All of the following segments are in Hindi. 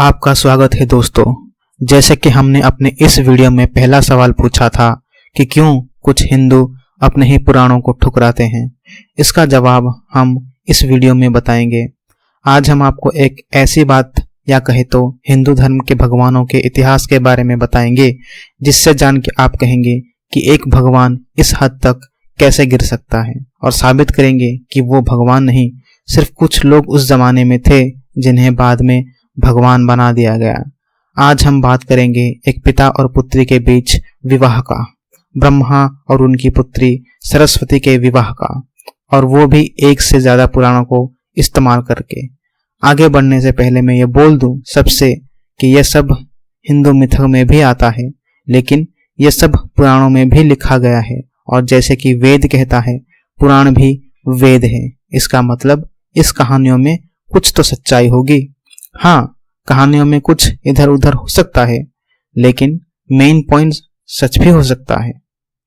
आपका स्वागत है दोस्तों। जैसे कि हमने अपने इस वीडियो में पहला सवाल पूछा था कि क्यों कुछ हिंदू अपने ही पुराणों को ठुकराते हैं, इसका जवाब हम इस वीडियो में बताएंगे। आज हम आपको एक ऐसी बात या कहे तो हिंदू धर्म के भगवानों के इतिहास के बारे में बताएंगे जिससे जान के आप कहेंगे कि एक भगवान इस हद तक कैसे गिर सकता है, और साबित करेंगे कि वो भगवान नहीं, सिर्फ कुछ लोग उस जमाने में थे जिन्हें बाद में भगवान बना दिया गया। आज हम बात करेंगे एक पिता और पुत्री के बीच विवाह का, ब्रह्मा और उनकी पुत्री सरस्वती के विवाह का, और वो भी एक से ज्यादा पुराणों को इस्तेमाल करके। आगे बढ़ने से पहले मैं ये बोल दूं सबसे कि यह सब हिंदू मिथ में भी आता है, लेकिन यह सब पुराणों में भी लिखा गया है, और जैसे कि वेद कहता है पुराण भी वेद है। इसका मतलब इस कहानियों में कुछ तो सच्चाई होगी। हाँ, कहानियों में कुछ इधर उधर हो सकता है, लेकिन मेन पॉइंट सच भी हो सकता है।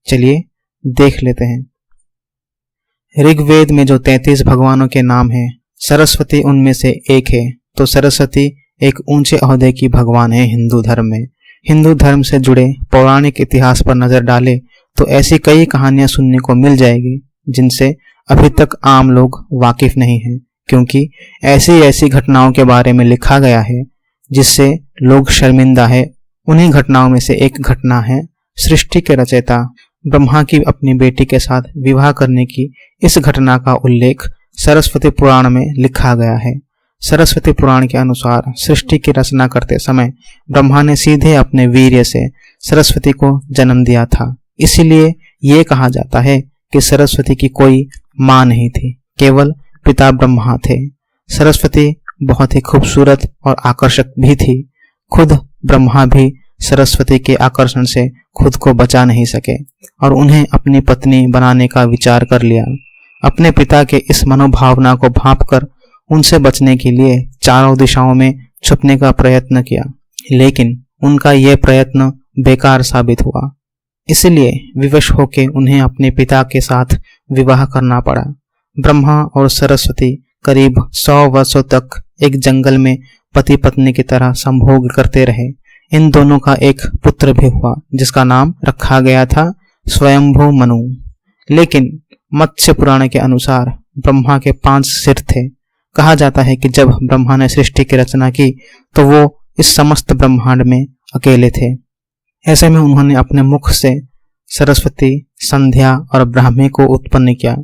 चलिए देख लेते हैं। ऋग्वेद में जो 33 भगवानों के नाम हैं, सरस्वती उनमें से एक है। तो सरस्वती एक ऊंचे ओहदे की भगवान है हिंदू धर्म में। हिंदू धर्म से जुड़े पौराणिक इतिहास पर नजर डाले तो ऐसी कई कहानियां सुनने को मिल जाएगी जिनसे अभी तक आम लोग वाकिफ नहीं हैं, क्योंकि ऐसी घटनाओं के बारे में लिखा गया है जिससे लोग शर्मिंदा है। उन्हीं घटनाओं में से एक घटना है सृष्टि के रचयिता ब्रह्मा की अपनी बेटी के साथ विवाह करने की। इस घटना का उल्लेख सरस्वती पुराण में लिखा गया है। सरस्वती पुराण के अनुसार सृष्टि की रचना करते समय ब्रह्मा ने सीधे अपने वीर्य से सरस्वती को जन्म दिया था। इसीलिए ये कहा जाता है कि सरस्वती की कोई मां नहीं थी, केवल पिता ब्रह्मा थे। सरस्वती बहुत ही खूबसूरत और आकर्षक भी थी। खुद ब्रह्मा भी सरस्वती के आकर्षण से खुद को बचा नहीं सके और उन्हें अपनी पत्नी बनाने का विचार कर लिया। अपने पिता के इस मनोभावना को भांपकर उनसे बचने के लिए चारों दिशाओं में छुपने का प्रयत्न किया, लेकिन उनका यह प्रयत्न बेकार साबित हुआ। इसलिए विवश होकर उन्हें अपने पिता के साथ विवाह करना पड़ा। ब्रह्मा और सरस्वती करीब 100 वर्षों तक एक जंगल में पति पत्नी की तरह संभोग करते रहे। इन दोनों का एक पुत्र भी हुआ जिसका नाम रखा गया था स्वयंभू मनु। लेकिन मत्स्य पुराण के अनुसार ब्रह्मा के 5 सिर थे। कहा जाता है कि जब ब्रह्मा ने सृष्टि की रचना की तो वो इस समस्त ब्रह्मांड में अकेले थे। ऐसे में उन्होंने अपने मुख से सरस्वती, संध्या और ब्राह्मी को उत्पन्न किया।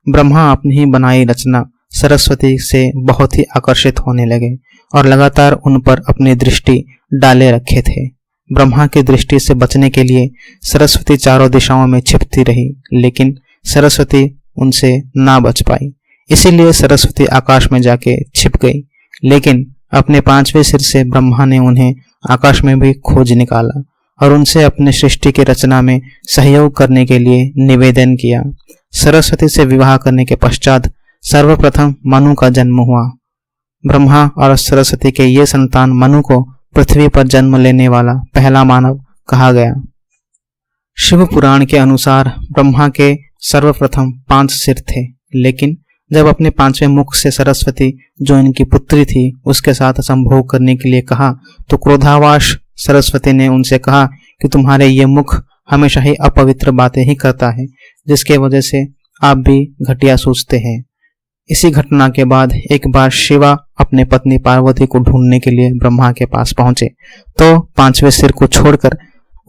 ब्रह्मा अपनी ही बनाई रचना सरस्वती से बहुत ही आकर्षित होने लगे और लगातार उन पर अपनी दृष्टि डाले रखे थे। ब्रह्मा की दृष्टि से बचने के लिए सरस्वती चारों दिशाओं में छिपती रही, लेकिन सरस्वती उनसे ना बच पाई। इसीलिए सरस्वती आकाश में जाके छिप गई, लेकिन अपने 5वें सिर से ब्रह्मा ने उन्हें आकाश में भी खोज निकाला और उनसे अपने सृष्टि की रचना में सहयोग करने के लिए निवेदन किया। सरस्वती से विवाह करने के पश्चात सर्वप्रथम मनु का जन्म हुआ। ब्रह्मा और सरस्वती के ये संतान मनु को पृथ्वी पर जन्म लेने वाला पहला मानव कहा गया। शिव पुराण के अनुसार ब्रह्मा के सर्वप्रथम 5 सिर थे, लेकिन जब अपने 5वें मुख से सरस्वती, जो इनकी पुत्री थी, उसके साथ संभोग करने के लिए कहा तो क्रोधावश सरस्वती ने उनसे कहा कि तुम्हारे ये मुख हमेशा ही अपवित्र बातें ही करता है, जिसके वजह से आप भी घटिया सोचते हैं। इसी घटना के बाद एक बार शिवा अपने पत्नी पार्वती को ढूंढने के लिए ब्रह्मा के पास पहुंचे तो 5वें सिर को छोड़कर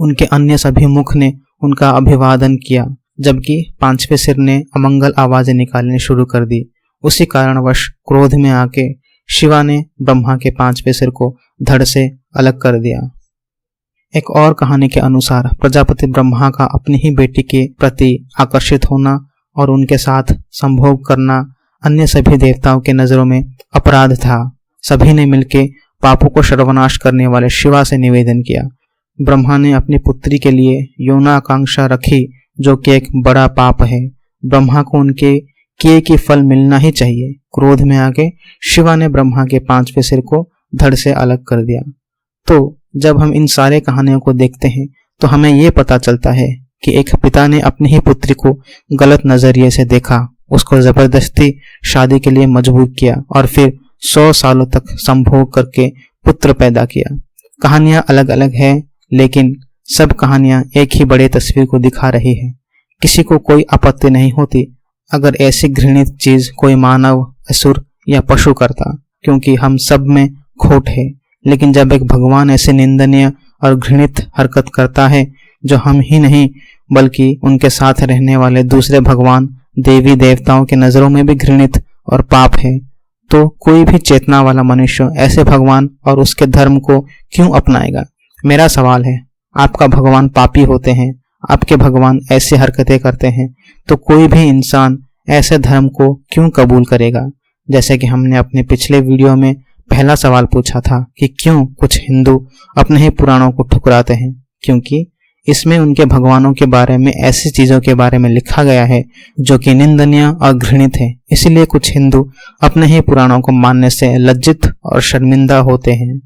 उनके अन्य सभी मुख ने उनका अभिवादन किया, जबकि 5वें सिर ने अमंगल आवाजें निकालनी शुरू कर दी। उसी कारणवश क्रोध में आके शिवा ने ब्रह्मा के 5वें सिर को धड़ से अलग कर दिया। एक और कहानी के अनुसार प्रजापति ब्रह्मा का अपनी ही बेटी के प्रति आकर्षित होना और उनके साथ संभोग करना अन्य सभी देवताओं के नजरों में अपराध था। सभी ने मिलकर पापों को सर्वनाश करने वाले शिवा से निवेदन किया। ब्रह्मा ने अपनी पुत्री के लिए यौनाकांक्षा रखी, जो कि एक बड़ा पाप है। ब्रह्मा को उनके किए की फल मिलना ही चाहिए। क्रोध में आके शिवा ने ब्रह्मा के 5वें सिर को धड़ से अलग कर दिया। तो जब हम इन सारे कहानियों को देखते हैं तो हमें ये पता चलता है कि एक पिता ने अपनी ही पुत्री को गलत नजरिए से देखा, उसको जबरदस्ती शादी के लिए मजबूर किया और फिर 100 सालों तक संभोग करके पुत्र पैदा किया। कहानियां अलग अलग है, लेकिन सब कहानियां एक ही बड़े तस्वीर को दिखा रही है। किसी को कोई आपत्ति नहीं होती अगर ऐसी घृणित चीज कोई मानव, असुर या पशु करता, क्योंकि हम सब में खोट है। लेकिन जब एक भगवान ऐसे निंदनीय और घृणित हरकत करता है, जो हम ही नहीं बल्कि उनके साथ रहने वाले दूसरे भगवान, देवी देवताओं के नजरों में भी घृणित और पाप है, तो कोई भी चेतना वाला मनुष्य ऐसे भगवान और उसके धर्म को क्यों अपनाएगा? मेरा सवाल है, आपका भगवान पापी होते हैं, आपके भगवान ऐसी हरकतें करते हैं, तो कोई भी इंसान ऐसे धर्म को क्यों कबूल करेगा? जैसे कि हमने अपने पिछले वीडियो में पहला सवाल पूछा था कि क्यों कुछ हिंदू अपने ही पुराणों को ठुकराते हैं, क्योंकि इसमें उनके भगवानों के बारे में ऐसी चीजों के बारे में लिखा गया है जो कि निंदनीय और घृणित है। इसीलिए कुछ हिंदू अपने ही पुराणों को मानने से लज्जित और शर्मिंदा होते हैं।